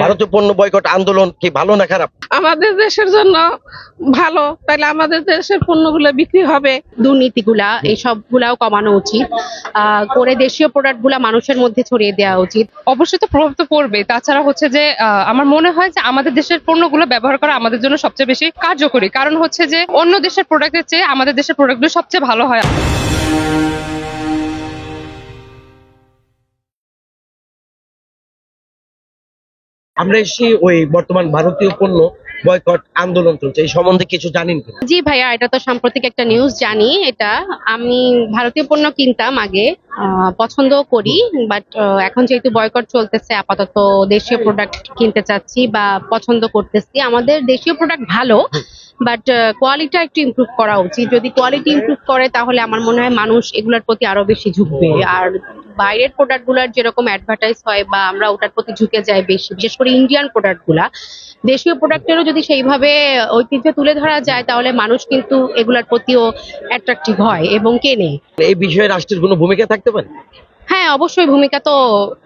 ভারতীয় পণ্য বয়কট আন্দোলন কি ভালো না খারাপ? আমাদের দেশের জন্য ভালো, তাহলে আমাদের দেশের পণ্যগুলো বিক্রি হবে। দুর্নীতিগুলা এইসবগুলাও কমানো উচিত, করে দেশীয় প্রোডাক্ট গুলা মানুষের মধ্যে ছড়িয়ে দেওয়া উচিত। অবশ্যই তো প্রভাব তো পড়বে। তাছাড়া হচ্ছে যে আমার মনে হয় যে আমাদের দেশের পণ্যগুলো ব্যবহার করা আমাদের জন্য সবচেয়ে বেশি কার্যকরী, কারণ হচ্ছে যে অন্য দেশের প্রোডাক্টের চেয়ে আমাদের দেশের প্রোডাক্টগুলো সবচেয়ে ভালো হয়। আমরা এসে ওই বর্তমান ভারতীয় পণ্য বয়কট আন্দোলন চলছে, এই সম্বন্ধে কিছু জানেন কিনা? জি ভাইয়া, এটা তো সাম্প্রতিক একটা নিউজ জানি। এটা আমি ভারতীয় পণ্য কিনতাম আগে, পছন্দ করি, বাট এখন যেহেতু বয়কট চলতেছে আপাতত দেশীয় প্রোডাক্ট কিনতে চাচ্ছি বা পছন্দ করতেছি। আমাদের দেশীয় প্রোডাক্ট ভালো, বাট কোয়ালিটিটা একটু ইমপ্রুভ করা উচিত। যদি কোয়ালিটি ইমপ্রুভ করে তাহলে আমার মনে হয় মানুষ এগুলোর প্রতি আরো বেশি ঝুঁকবে। আর বাইরের প্রোডাক্ট গুলার যেরকম অ্যাডভার্টাইজ হয় বা আমরা ওটার প্রতি ঝুঁকে যাই বেশি, বিশেষ করে ইন্ডিয়ান প্রোডাক্ট গুলা, দেশীয় প্রোডাক্টেরও যদি সেইভাবে ঐতিহ্য তুলে ধরা যায় তাহলে মানুষ কিন্তু এগুলার প্রতিও অ্যাট্রাকটিভ হয় এবং কেনে। এই বিষয়ে রাষ্ট্রের কোনো ভূমিকা থাকতে পারে? হ্যাঁ, অবশ্যই ভূমিকা তো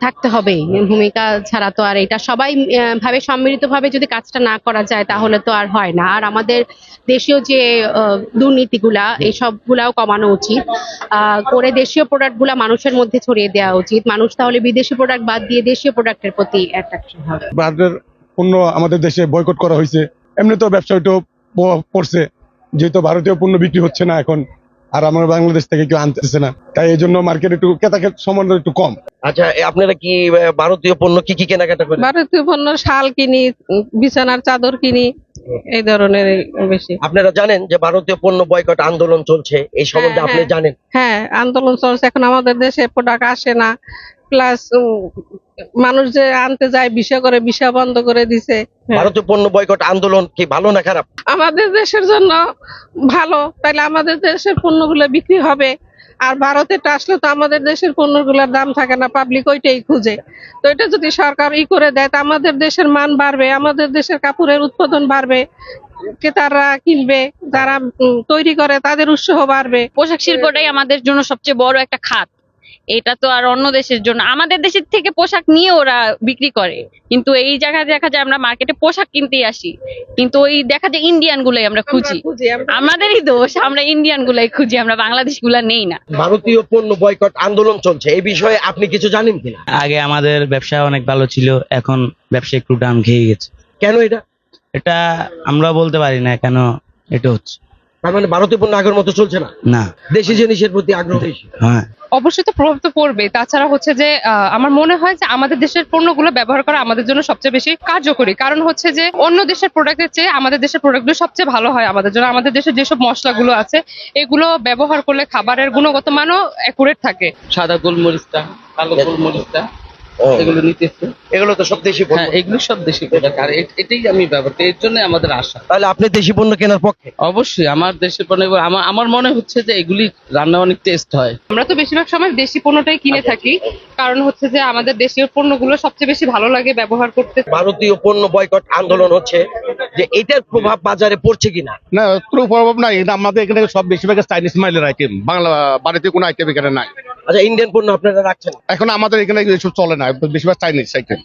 থাকতে হবেই। ভূমিকা ছাড়া তো আর এটা সবাই ভাবে সম্মিলিতভাবে যদি কাজটা না করা যায় তাহলে তো আর হয় না। আর আমাদের দেশীয় যে দুর্নীতিগুলা এইসবগুলাও কমানো উচিত, করে দেশীয় প্রোডাক্ট গুলা মানুষের মধ্যে ছড়িয়ে দেওয়া উচিত। মানুষ তাহলে বিদেশি প্রোডাক্ট বাদ দিয়ে দেশীয় প্রোডাক্টের প্রতি অ্যাট্রাকশন হবে। ভারতের পণ্য আমাদের দেশে বয়কট করা হয়েছে, এমনি তো ব্যবসা একটু প্রভাব পড়ছে, যেহেতু ভারতীয় পণ্য বিক্রি হচ্ছে না এখন, আর আমরা বাংলাদেশ থেকে কেউ আনতেছে না, তাই এই জন্য মার্কেট একটু ক্রেতাকে সম্বন্ধ একটু কম। আচ্ছা, আপনারা কি ভারতীয় পণ্য কি কি কেনাকাটা করেন? ভারতীয় পণ্য শাল কিনি, বিছানার চাদর কিনি, এই ধরনের বেশি। আপনারা জানেন যে ভারতীয় পণ্য বয়কট আন্দোলন চলছে, এই সম্বন্ধে হ্যাঁ, আপনি হ্যাঁ। জানেন? হ্যাঁ, আন্দোলন চলছে। এখন আমাদের দেশে প্রোডাক্ট আসে না, প্লাস মানুষ যে আনতে যায় ভিসা করে, ভিসা বন্ধ করে দিছে। হ্যাঁ। ভারতীয় পণ্য বয়কট আন্দোলন কি ভালো না খারাপ? আমাদের দেশের জন্য ভালো, তাহলে আমাদের দেশের পণ্যগুলো বিক্রি হবে। আর ভারতেরটা আসলে তো আমাদের দেশের পণ্যগুলোর দাম থাকে না, পাবলিক ওইটাই খুঁজে। তো এটা যদি সরকার করে দেয় তা আমাদের দেশের মান বাড়বে, আমাদের দেশের কাপড়ের উৎপাদন বাড়বে, ক্রেতারা কিনবে, যারা তৈরি করে তাদের উৎসাহ বাড়বে। পোশাক শিল্পটাই আমাদের জন্য সবচেয়ে বড় একটা খাত। এটা তো আর অন্য দেশের জন্য, আমাদের দেশের থেকে পোশাক নিয়ে ওরা বিক্রি করে, কিন্তু এই জায়গায় দেখা যায় আমরা মার্কেটে পোশাক কিনতে আসি, কিন্তু ওই দেখা যায় ইন্ডিয়ান গুলাই আমরা খুঁজি। আমাদেরই দোষ, আমরা ইন্ডিয়ান গুলাই খুঁজি, আমরা বাংলাদেশ গুলা নেই না। ভারতীয় পণ্য বয়কট আন্দোলন চলছে, এই বিষয়ে আপনি কিছু জানেন কিনা? আগে আমাদের ব্যবসা অনেক ভালো ছিল, এখন ব্যবসা একটু ডাউন খেয়ে গেছে। কেন এটা? এটা আমরা বলতে পারি না কেন এটা হচ্ছে। তার মানে ভারতীয় পণ্য আগের মতো চলছে না, না। দেশি জিনিসের প্রতি আগ্রহ বেশি। হ্যাঁ, অবশ্যই তো প্রভাব তো পড়বে। তাছাড়া হচ্ছে যে আমার মনে হয় যে আমাদের দেশের পণ্যগুলো ব্যবহার করা আমাদের জন্য সবচেয়ে বেশি কার্যকরী, কারণ হচ্ছে যে অন্য দেশের প্রোডাক্টের চেয়ে আমাদের দেশের প্রোডাক্টগুলো সবচেয়ে ভালো হয় আমাদের জন্য। আমাদের দেশের যেসব মশলাগুলো আছে এগুলো ব্যবহার করলে খাবারের গুণগত মানও অ্যাকুরেট থাকে। সাদা গোলমরিচটা, কালো গোলমরিচটা, এগুলো নিতেছে। এগুলো তো সব দেশি পণ্য। হ্যাঁ, এগুলো সব দেশি প্রোডাক্ট, আর এটাই আমি ব্যবহার করি, এর জন্য আমাদের আশা। তাহলে আপনি দেশি পণ্য কেনার পক্ষে? অবশ্যই আমার দেশের পণ্য, আমার মনে হচ্ছে যে এগুলি রান্না অনেক টেস্ট হয়। আমরা তো বেশিরভাগ সময় দেশি পণ্যটাই কিনে থাকি, কারণ হচ্ছে যে আমাদের দেশীয় পণ্যগুলো সবচেয়ে বেশি ভালো লাগে ব্যবহার করতে। ভারতীয় পণ্য বয়কট আন্দোলন হচ্ছে, যে এটার প্রভাব বাজারে পড়ছে কিনা? না, কোনো প্রভাব নাই। এটা আমাদের এখানে সব বেশিরভাগ চাইনিজ মাইলের আইটেম, বাংলা ভারতীয় কোনো আইটেম এখানে নাই। আচ্ছা, ইন্ডিয়ান পণ্য আপনারা রাখছেন? এখন আমাদের এখানে এসব চলে না, বেশিরভাগ চাইনিজ আইটেম।